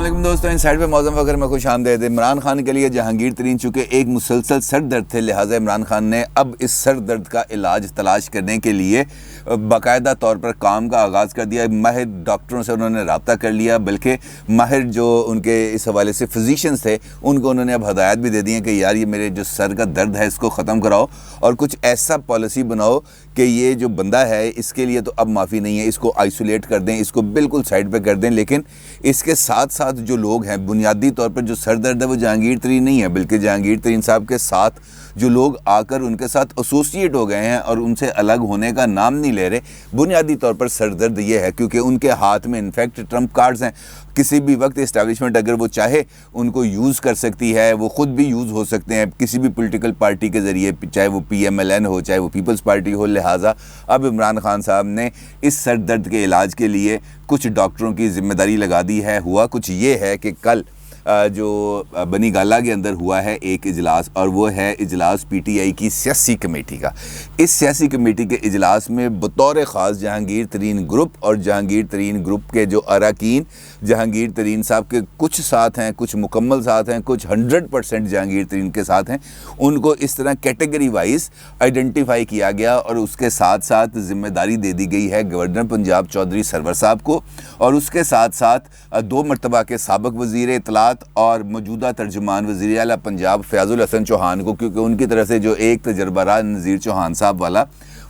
السلام علیکم دوستوں، انسائیڈ پہ معظم فخر میں خوش آمدید۔ عمران خان کے لیے جہانگیر ترین چونکہ ایک مسلسل سر درد تھے، لہٰذا عمران خان نے اب اس سر درد کا علاج تلاش کرنے کے لیے باقاعدہ طور پر کام کا آغاز کر دیا۔ ماہر ڈاکٹروں سے انہوں نے رابطہ کر لیا، بلکہ ماہر جو ان کے اس حوالے سے فزیشنز تھے ان کو انہوں نے اب ہدایت بھی دے دی ہیں کہ یار یہ میرے جو سر کا درد ہے اس کو ختم کراؤ اور کچھ ایسا پالیسی بناؤ کہ یہ جو بندہ ہے اس کے لیے تو اب معافی نہیں ہے، اس کو آئسولیٹ کر دیں، اس کو بالکل سائڈ پہ کر دیں۔ لیکن اس کے ساتھ ساتھ جو لوگ ہیں بنیادی طور پر جو سر درد ہے وہ جہانگیر ترین نہیں ہے، بلکہ جہانگیر ترین صاحب کے ساتھ جو لوگ آ کر ان کے ساتھ ایسوسیٹ ہو گئے ہیں اور ان سے الگ ہونے کا نام نہیں لے رہے، بنیادی طور پر سر درد یہ ہے کیونکہ ان کے ہاتھ میں انفیکٹ ٹرمپ کارڈز ہیں۔ کسی بھی وقت اسٹیبلشمنٹ اگر وہ چاہے ان کو یوز کر سکتی ہے، وہ خود بھی یوز ہو سکتے ہیں کسی بھی پولیٹیکل پارٹی کے ذریعے، چاہے وہ پی ایم ایل این ہو چاہے وہ پیپلز پارٹی ہو۔ لہٰذا اب عمران خان صاحب نے اس سر درد کے علاج کے لیے کچھ ڈاکٹروں کی ذمہ داری لگا دی ہے۔ ہوا کچھ یہ ہے کہ کل جو بنی گالہ کے اندر ہوا ہے ایک اجلاس، اور وہ ہے اجلاس پی ٹی آئی کی سیاسی کمیٹی کا۔ اس سیاسی کمیٹی کے اجلاس میں بطور خاص جہانگیر ترین گروپ اور جہانگیر ترین گروپ کے جو اراکین جہانگیر ترین صاحب کے کچھ ساتھ ہیں، کچھ مکمل ساتھ ہیں، کچھ 100% جہانگیر ترین کے ساتھ ہیں، ان کو اس طرح کیٹیگری وائز آئیڈینٹیفائی کیا گیا اور اس کے ساتھ ساتھ ذمہ داری دے دی گئی ہے گورنر پنجاب چودھری سرور صاحب کو، اور اس کے ساتھ ساتھ 2 مرتبہ کے سابق وزیر اطلاعات اور موجودہ ترجمان وزیر اعلیٰ پنجاب فیاض الحسن چوہان کو، کیونکہ ان کی طرف سے جو ایک تجربہ رہا نذیر چوہان صاحب والا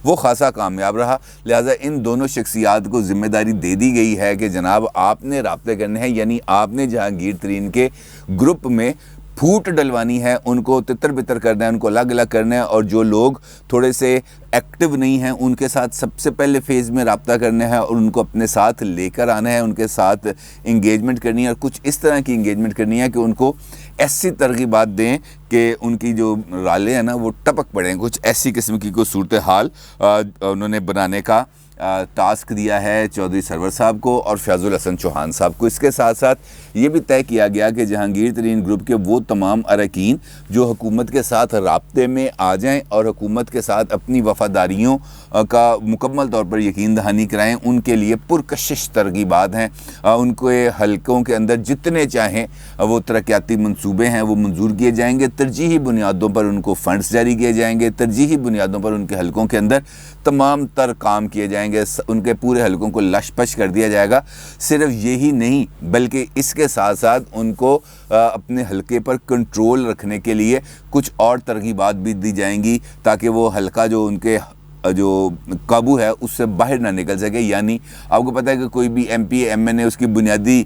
وہ خاصا کامیاب رہا۔ لہٰذا ان دونوں شخصیات کو ذمہ داری دے دی گئی ہے کہ جناب آپ نے رابطے کرنے ہیں، یعنی آپ نے جہانگیر ترین کے گروپ میں پھوٹ ڈلوانی ہے، ان کو تتر بتر کرنا ہے، ان کو الگ الگ کرنا ہے، اور جو لوگ تھوڑے سے ایکٹیو نہیں ہیں ان کے ساتھ سب سے پہلے فیز میں رابطہ کرنا ہے اور ان کو اپنے ساتھ لے کر آنا ہے، ان کے ساتھ انگیجمنٹ کرنی ہے، اور کچھ اس طرح کی انگیجمنٹ کرنی ہے کہ ان کو ایسی ترغیبات دیں کہ ان کی جو رالیں ہیں نا وہ ٹپک پڑیں۔ کچھ ایسی قسم کی کوئی صورتحال انہوں نے بنانے کا ٹاسک دیا ہے چودھری سرور صاحب کو اور فیاض الحسن چوہان صاحب کو۔ اس کے ساتھ ساتھ یہ بھی طے کیا گیا کہ جہانگیر ترین گروپ کے وہ تمام اراکین جو حکومت کے ساتھ رابطے میں آ جائیں اور حکومت کے ساتھ اپنی وفاداریوں کا مکمل طور پر یقین دہانی کرائیں، ان کے لیے پرکشش ترغیبات ہیں۔ ان کے حلقوں کے اندر جتنے چاہیں وہ ترقیاتی منصوبے ہیں وہ منظور کیے جائیں گے، ترجیحی بنیادوں پر ان کو فنڈز جاری کیے جائیں گے، ترجیحی بنیادوں پر ان کے حلقوں کے اندر تمام تر کام کیے جائیں گے، ان کے پورے حلقوں کو لش پش کر دیا جائے گا۔ صرف یہی نہیں بلکہ اس کے ساتھ ساتھ ان کو اپنے حلقے پر کنٹرول رکھنے کے لیے کچھ اور ترغیبات بھی دی جائیں گی تاکہ وہ حلقہ جو ان کے جو قابو ہے اس سے باہر نہ نکل سکے۔ یعنی آپ کو پتہ ہے کہ کوئی بھی ایم پی ایم این اے اس کی بنیادی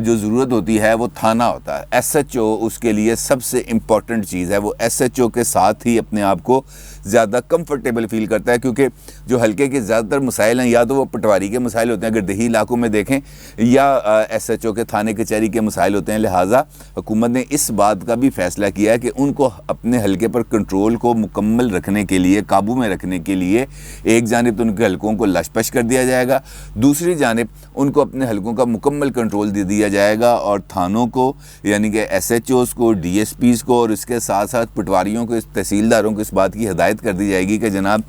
جو ضرورت ہوتی ہے وہ تھانہ ہوتا ہے، ایس ایچ او اس کے لیے سب سے امپورٹنٹ چیز ہے۔ وہ ایس ایچ او کے ساتھ ہی اپنے آپ کو زیادہ کمفرٹیبل فیل کرتا ہے، کیونکہ جو حلقے کے زیادہ تر مسائل ہیں یا تو وہ پٹواری کے مسائل ہوتے ہیں اگر دیہی علاقوں میں دیکھیں، یا ایس ایچ او کے تھانے کچہری کے مسائل ہوتے ہیں۔ لہٰذا حکومت نے اس بات کا بھی فیصلہ کیا ہے کہ ان کو اپنے حلقے پر کنٹرول کو مکمل رکھنے کے لیے، قابو میں رکھنے کے لیے ایک جانب تو ان کے حلقوں کو لش پش کر دیا جائے گا، دوسری جانب ان کو اپنے حلقوں کا مکمل کنٹرول دے دیا جائے گا، اور تھانوں کو یعنی کہ ایس ایچ اوز کو، ڈی ایس پیز کو اور اس کے ساتھ ساتھ پٹواریوں کو، تحصیلداروں کو اس بات کی ہدایت کر دی جائے گی کہ جناب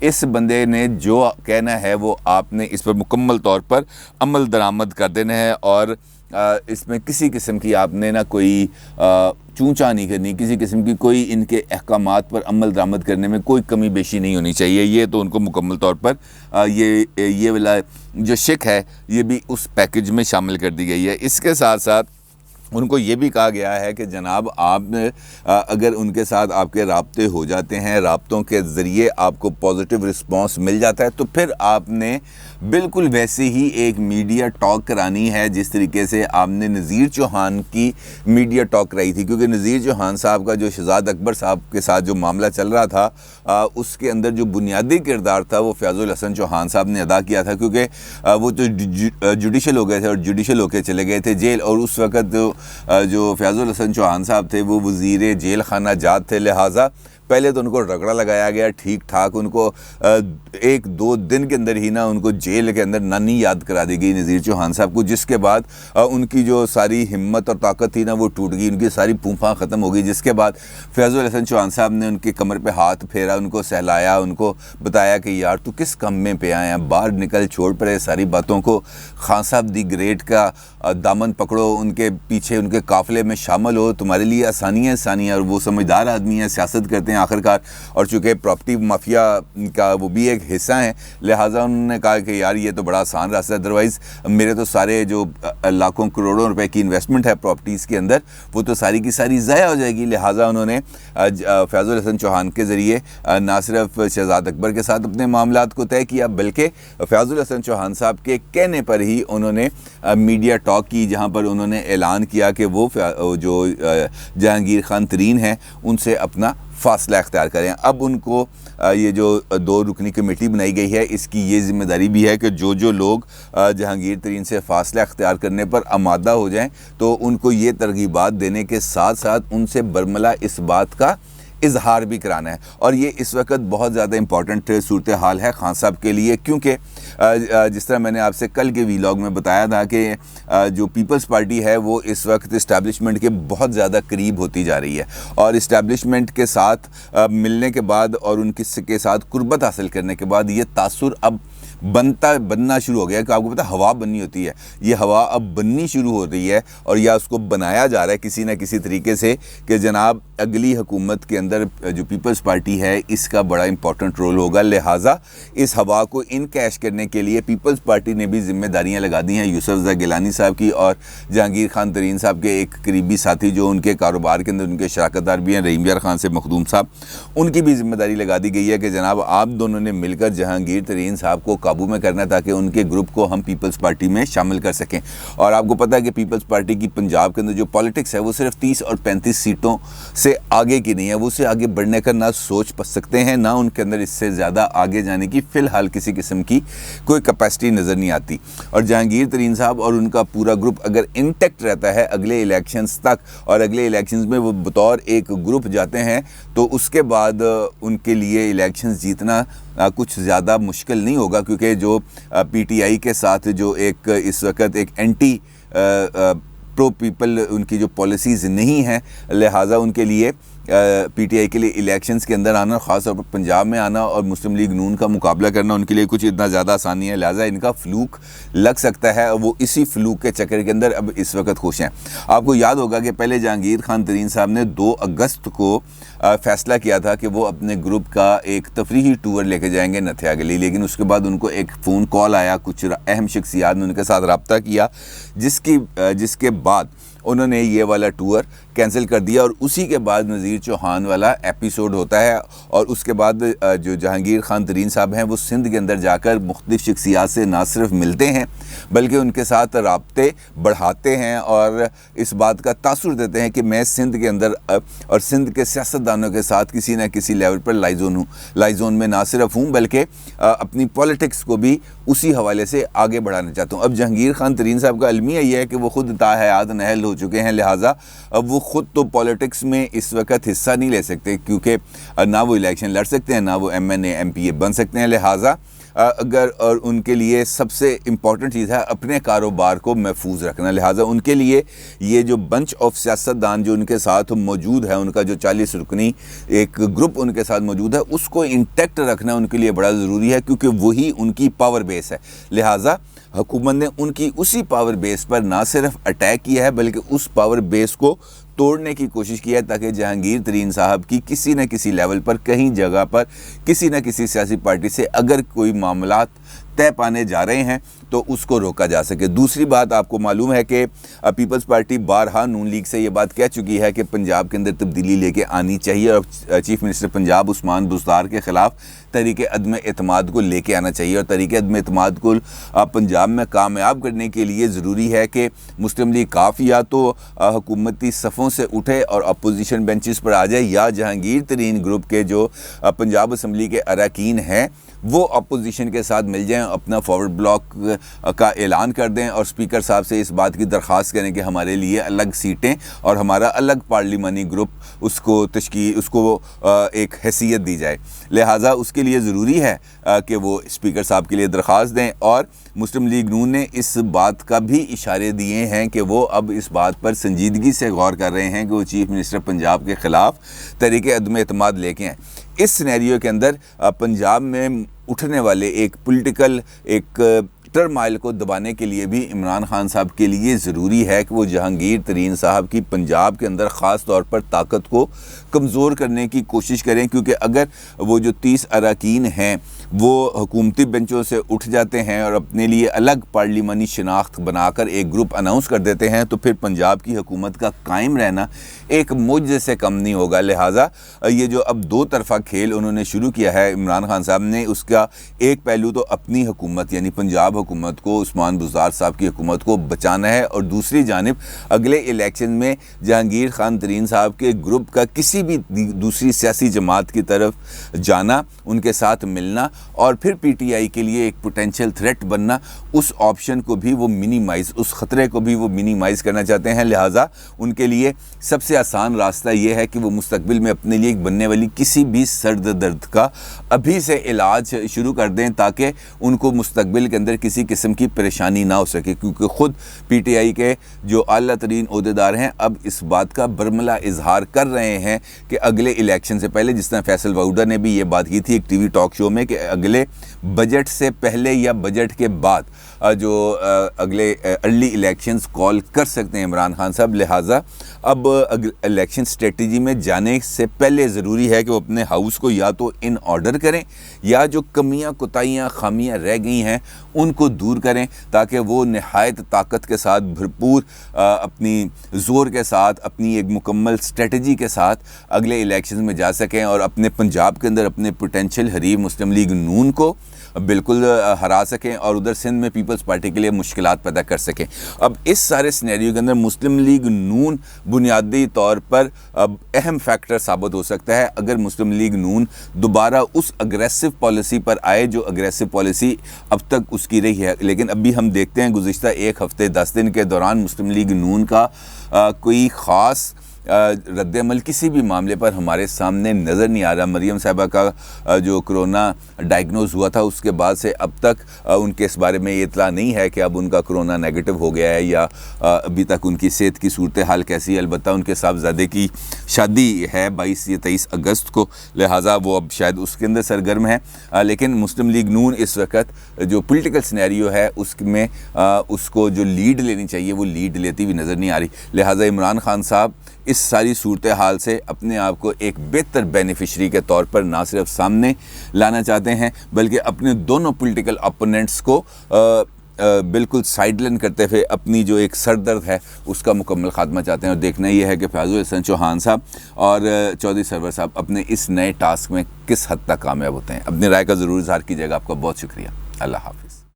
اس بندے نے جو کہنا ہے وہ آپ نے اس پر مکمل طور پر عمل درآمد کر دینا ہے، اور اس میں کسی قسم کی آپ نے نہ کوئی چونچا نہیں کرنی، کسی قسم کی کوئی ان کے احکامات پر عمل درآمد کرنے میں کوئی کمی بیشی نہیں ہونی چاہیے۔ یہ تو ان کو مکمل طور پر یہ والا جو شک ہے یہ بھی اس پیکج میں شامل کر دی گئی ہے۔ اس کے ساتھ ساتھ ان کو یہ بھی کہا گیا ہے کہ جناب آپ اگر ان کے ساتھ آپ کے رابطے ہو جاتے ہیں، رابطوں کے ذریعے آپ کو پازیٹیو رسپانس مل جاتا ہے، تو پھر آپ نے بالکل ویسے ہی ایک میڈیا ٹاک کرانی ہے جس طریقے سے آپ نے نذیر چوہان کی میڈیا ٹاک کرائی تھی، کیونکہ نذیر چوہان صاحب کا جو شہزاد اکبر صاحب کے ساتھ جو معاملہ چل رہا تھا اس کے اندر جو بنیادی کردار تھا وہ فیاض الحسن چوہان صاحب نے ادا کیا تھا، کیونکہ وہ تو جوڈیشل ہو گئے تھے اور جوڈیشل ہو کے چلے گئے تھے جیل، اور اس وقت جو فیاض الحسن چوہان صاحب تھے وہ وزیر جیل خانہ جات تھے۔ لہٰذا پہلے تو ان کو رگڑا لگایا گیا ٹھیک ٹھاک، ان کو 1-2 دن کے اندر ہی نا ان کو جیل کے اندر نانی یاد کرا دی گئی نذیر چوہان صاحب کو، جس کے بعد ان کی جو ساری ہمت اور طاقت تھی نا وہ ٹوٹ گئی، ان کی ساری پھوپھاں ختم ہو گئی، جس کے بعد فیض الحسن چوہان صاحب نے ان کی کمر پہ ہاتھ پھیرا، ان کو سہلایا، ان کو بتایا کہ یار تو کس کم میں پہ آئے ہیں، باہر نکل، چھوڑ پڑے ساری باتوں کو، خان صاحب دی گریٹ کا دامن پکڑو، ان کے پیچھے ان کے قافلے میں شامل ہو، تمہارے لیے آسانیاں، اور وہ سمجھدار آدمی ہیں، سیاست کرتے ہیں آخرکار، اور چونکہ پراپرٹی مافیا کا وہ بھی ایک حصہ ہیں، لہٰذا انہوں نے کہا کہ یار یہ تو بڑا آسان راستہ ہے، ادروائز میرے تو سارے جو لاکھوں کروڑوں روپے کی انویسٹمنٹ ہے پراپرٹیز کے اندر وہ تو ساری کی ساری ضائع ہو جائے گی، لہٰذا انہوں نے فیض الحسن چوہان کے ذریعے نہ صرف شہزاد اکبر کے ساتھ اپنے معاملات کو طے کیا، بلکہ فیض الحسن چوہان صاحب کے کہنے پر ہی انہوں نے میڈیا ٹاک کی، جہاں پر انہوں نے اعلان کیا کہ وہ جو جہانگیر خان ترین ہیں ان سے اپنا فاصلہ اختیار کریں۔ اب ان کو یہ جو 2 رکنی کمیٹی بنائی گئی ہے اس کی یہ ذمہ داری بھی ہے کہ جو لوگ جہانگیر ترین سے فاصلہ اختیار کرنے پر آمادہ ہو جائیں تو ان کو یہ ترغیبات دینے کے ساتھ ساتھ ان سے برملا اس بات کا اظہار بھی کرانا ہے، اور یہ اس وقت بہت زیادہ امپورٹنٹ صورتحال ہے خان صاحب کے لیے، کیونکہ جس طرح میں نے آپ سے کل کے ویلاگ میں بتایا تھا کہ جو پیپلز پارٹی ہے وہ اس وقت اسٹیبلشمنٹ کے بہت زیادہ قریب ہوتی جا رہی ہے، اور اسٹیبلشمنٹ کے ساتھ ملنے کے بعد اور ان کے ساتھ قربت حاصل کرنے کے بعد یہ تاثر اب بننا شروع ہو گیا ہے، کہ آپ کو پتہ ہوا بننی ہوتی ہے، یہ ہوا اب بننی شروع ہو رہی ہے، اور یا اس کو بنایا جا رہا ہے کسی نہ کسی طریقے سے کہ جناب اگلی حکومت کے اندر جو پیپلز پارٹی ہے اس کا بڑا امپورٹنٹ رول ہوگا، لہٰذا اس ہوا کو انکیش کرنے کے لیے پیپلز پارٹی نے بھی ذمہ داریاں لگا دی ہیں یوسف رضا گیلانی صاحب کی، اور جہانگیر خان ترین صاحب کے ایک قریبی ساتھی جو ان کے کاروبار کے اندر ان کے شراکت دار بھی ہیں رحیم یار خان سے مخدوم صاحب، ان کی بھی ذمہ داری لگا دی گئی ہے کہ جناب آپ دونوں نے مل کر جہانگیر ترین صاحب کو قابو میں کرنا تاکہ ان کے گروپ کو ہم پیپلز پارٹی میں شامل کر سکیں۔ اور آپ کو پتہ ہے کہ پیپلز پارٹی کی پنجاب کے اندر جو پالیٹکس ہے وہ صرف 30 اور 35 سیٹوں سے آگے کی نہیں ہے، وہ سے آگے بڑھنے کا نہ سوچ سکتے ہیں، نہ ان کے اندر اس سے زیادہ آگے جانے کی فی الحال کسی قسم کی کوئی کیپیسٹی نظر نہیں آتی، اور جہانگیر ترین صاحب اور ان کا پورا گروپ اگر انٹیکٹ رہتا ہے اگلے الیکشنز تک، اور اگلے الیکشنز میں وہ بطور ایک گروپ جاتے ہیں تو اس کے بعد ان کے لیے الیکشنز جیتنا کچھ زیادہ مشکل نہیں ہوگا، کیونکہ جو پی ٹی آئی کے ساتھ جو ایک اس وقت ایک اینٹی پرو پیپل ان کی جو پالیسیز نہیں ہیں، لہٰذا ان کے لیے پی ٹی آئی کے لیے الیکشنز کے اندر آنا، خاص طور پر پنجاب میں آنا اور مسلم لیگ نون کا مقابلہ کرنا ان کے لیے کچھ اتنا زیادہ آسانی ہے، لہٰذا ان کا فلوک لگ سکتا ہے، وہ اسی فلوک کے چکر کے اندر اب اس وقت خوش ہیں۔ آپ کو یاد ہوگا کہ پہلے جہانگیر خان ترین صاحب نے 2 اگست کو فیصلہ کیا تھا کہ وہ اپنے گروپ کا ایک تفریحی ٹور لے کے جائیں گے نتھیا گلی، لیکن اس کے بعد ان کو ایک فون کال آیا، کچھ اہم شخصیات نے ان کے ساتھ رابطہ کیا، جس کے بعد انہوں نے یہ والا ٹور کینسل کر دیا، اور اسی کے بعد نذیر چوہان والا ایپیسوڈ ہوتا ہے، اور اس کے بعد جو جہانگیر خان ترین صاحب ہیں وہ سندھ کے اندر جا کر مختلف شخصیات سے نہ صرف ملتے ہیں بلکہ ان کے ساتھ رابطے بڑھاتے ہیں اور اس بات کا تاثر دیتے ہیں کہ میں سندھ کے اندر اور سندھ کے سیاستدانوں کے ساتھ کسی نہ کسی لیول پر لائزون میں نہ صرف ہوں بلکہ اپنی پولیٹکس کو بھی اسی حوالے سے آگے بڑھانا چاہتا ہوں۔ اب جہانگیر خان ترین صاحب کا المیہ یہ ہے کہ وہ خود تاحیات نہل ہو چکے ہیں، لہٰذا اب وہ خود تو پولیٹکس میں اس وقت حصہ نہیں لے سکتے، کیونکہ نہ وہ الیکشن لڑ سکتے ہیں، نہ وہ M N A M P A بن سکتے ہیں، لہٰذا اور ان کے لیے سب سے امپورٹنٹ چیز ہے اپنے کاروبار کو محفوظ رکھنا، لہٰذا ان کے لیے یہ جو بنچ آف سیاستدان جو ان کے ساتھ موجود ہے، ان کا جو 40 رکنی ایک گروپ ان کے ساتھ موجود ہے، اس کو انٹیکٹ رکھنا ان کے لیے بڑا ضروری ہے، کیونکہ وہی ان کی پاور بیس ہے، لہٰذا حکومت نے ان کی اسی پاور بیس پر نہ صرف اٹیک کیا ہے بلکہ اس پاور بیس کو توڑنے کی کوشش کی ہے تاکہ جہانگیر ترین صاحب کی کسی نہ کسی لیول پر کہیں جگہ پر کسی نہ کسی سیاسی پارٹی سے اگر کوئی معاملات طے پانے جا رہے ہیں تو اس کو روکا جا سکے۔ دوسری بات آپ کو معلوم ہے کہ پیپلز پارٹی بارہا نون لیگ سے یہ بات کہہ چکی ہے کہ پنجاب کے اندر تبدیلی لے کے آنی چاہیے اور چیف منسٹر پنجاب عثمان بزدار کے خلاف تحریک عدم اعتماد کو لے کے آنا چاہیے، اور تحریک عدم اعتماد کو پنجاب میں کامیاب کرنے کے لیے ضروری ہے کہ مسلم لیگ کاف یا تو حکومتی صفوں سے اٹھے اور اپوزیشن بینچز پر آ جائے، یا جہانگیر ترین گروپ کے جو پنجاب اسمبلی کے اراکین ہیں وہ اپوزیشن کے ساتھ مل جائیں, اپنا فارورڈ بلاک کا اعلان کر دیں اور اسپیکر صاحب سے اس بات کی درخواست کریں کہ ہمارے لیے الگ سیٹیں اور ہمارا الگ پارلیمانی گروپ اس کو ایک حیثیت دی جائے. لہٰذا اس کے لیے ضروری ہے کہ وہ اسپیکر صاحب کے لیے درخواست دیں, اور مسلم لیگ نون نے اس بات کا بھی اشارے دیے ہیں کہ وہ اب اس بات پر سنجیدگی سے غور کر رہے ہیں کہ وہ چیف منسٹر پنجاب کے خلاف تحریک عدم اعتماد لے کے آئیں. اس سینیریو کے اندر پنجاب میں اٹھنے والے ایک پولیٹیکل ایک ٹرمائل کو دبانے کے لیے بھی عمران خان صاحب کے لیے ضروری ہے کہ وہ جہانگیر ترین صاحب کی پنجاب کے اندر خاص طور پر طاقت کو کمزور کرنے کی کوشش کریں, کیونکہ اگر وہ جو 30 اراکین ہیں وہ حکومتی بینچوں سے اٹھ جاتے ہیں اور اپنے لیے الگ پارلیمانی شناخت بنا کر ایک گروپ اناؤنس کر دیتے ہیں تو پھر پنجاب کی حکومت کا قائم رہنا ایک معجزے سے کم نہیں ہوگا. لہٰذا یہ جو اب دو طرفہ کھیل انہوں نے شروع کیا ہے عمران خان صاحب نے, اس کا ایک پہلو تو اپنی حکومت یعنی پنجاب حکومت کو, عثمان بزدار صاحب کی حکومت کو بچانا ہے, اور دوسری جانب اگلے الیکشن میں جہانگیر خان ترین صاحب کے گروپ کا کسی بھی دوسری سیاسی جماعت کی طرف جانا, ان کے ساتھ ملنا اور پھر پی ٹی آئی کے لیے ایک پوٹینشیل تھریٹ بننا, اس آپشن کو بھی وہ منیمائز, اس خطرے کو بھی وہ منیمائز کرنا چاہتے ہیں. لہٰذا ان کے لیے سب سے آسان راستہ یہ ہے کہ وہ مستقبل میں اپنے لیے بننے والی کسی بھی سرد درد کا ابھی سے علاج شروع کر دیں تاکہ ان کو مستقبل کے اندر کسی قسم کی پریشانی نہ ہو سکے, کیونکہ خود پی ٹی آئی کے جو اعلیٰ ترین عہدیدار ہیں اب اس بات کا برملا اظہار کر رہے ہیں کہ اگلے الیکشن سے پہلے, جس طرح فیصل واؤڈا نے بھی یہ بات کی تھی ایک ٹی وی ٹاک شو میں, کہ اگلے بجٹ سے پہلے یا بجٹ کے بعد جو اگلے ارلی الیکشنز کال کر سکتے ہیں عمران خان صاحب. لہٰذا اب الیکشن اسٹریٹجی میں جانے سے پہلے ضروری ہے کہ وہ اپنے ہاؤس کو یا تو ان آرڈر کریں یا جو کمیاں کوتاہیاں خامیاں رہ گئی ہیں ان کو دور کریں, تاکہ وہ نہایت طاقت کے ساتھ بھرپور اپنی زور کے ساتھ اپنی ایک مکمل اسٹریٹجی کے ساتھ اگلے الیکشنز میں جا سکیں اور اپنے پنجاب کے اندر اپنے پوٹینشیل حریف مسلم لیگ نون کو بالکل ہرا سکیں اور ادھر سندھ میں پیپلز پارٹی کے لیے مشکلات پیدا کر سکیں. اب اس سارے سینیریو کے اندر مسلم لیگ نون بنیادی طور پر اب اہم فیکٹر ثابت ہو سکتا ہے اگر مسلم لیگ نون دوبارہ اس اگریسو پالیسی پر آئے جو اگریسو پالیسی اب تک اس کی رہی ہے. لیکن ابھی ہم دیکھتے ہیں گزشتہ ایک ہفتے 10 دن کے دوران مسلم لیگ نون کا کوئی خاص رد عمل کسی بھی معاملے پر ہمارے سامنے نظر نہیں آ رہا. مریم صاحبہ کا جو کرونا ڈائگنوز ہوا تھا اس کے بعد سے اب تک ان کے اس بارے میں یہ اطلاع نہیں ہے کہ اب ان کا کرونا نیگیٹو ہو گیا ہے یا ابھی تک ان کی صحت کی صورتحال کیسی ہے. البتہ ان کے صاحبزادے کی شادی ہے 22 یا 23 اگست کو, لہٰذا وہ اب شاید اس کے اندر سرگرم ہیں. لیکن مسلم لیگ نون اس وقت جو پولیٹیکل سینیریو ہے اس میں اس کو جو لیڈ لینی چاہیے وہ لیڈ لیتی ہوئی نظر نہیں آ رہی. لہٰذا عمران خان صاحب اس ساری صورتحال سے اپنے آپ کو ایک بہتر بینیفیشری کے طور پر نہ صرف سامنے لانا چاہتے ہیں بلکہ اپنے دونوں پولیٹیکل اپوننٹس کو بالکل سائیڈ لائن کرتے ہوئے اپنی جو ایک سردرد ہے اس کا مکمل خاتمہ چاہتے ہیں. اور دیکھنا یہ ہے کہ فیاض الحسن چوہان صاحب اور چودھری سرور صاحب اپنے اس نئے ٹاسک میں کس حد تک کامیاب ہوتے ہیں. اپنی رائے کا ضرور اظہار کیجیے گا. آپ کا بہت شکریہ. اللہ حافظ.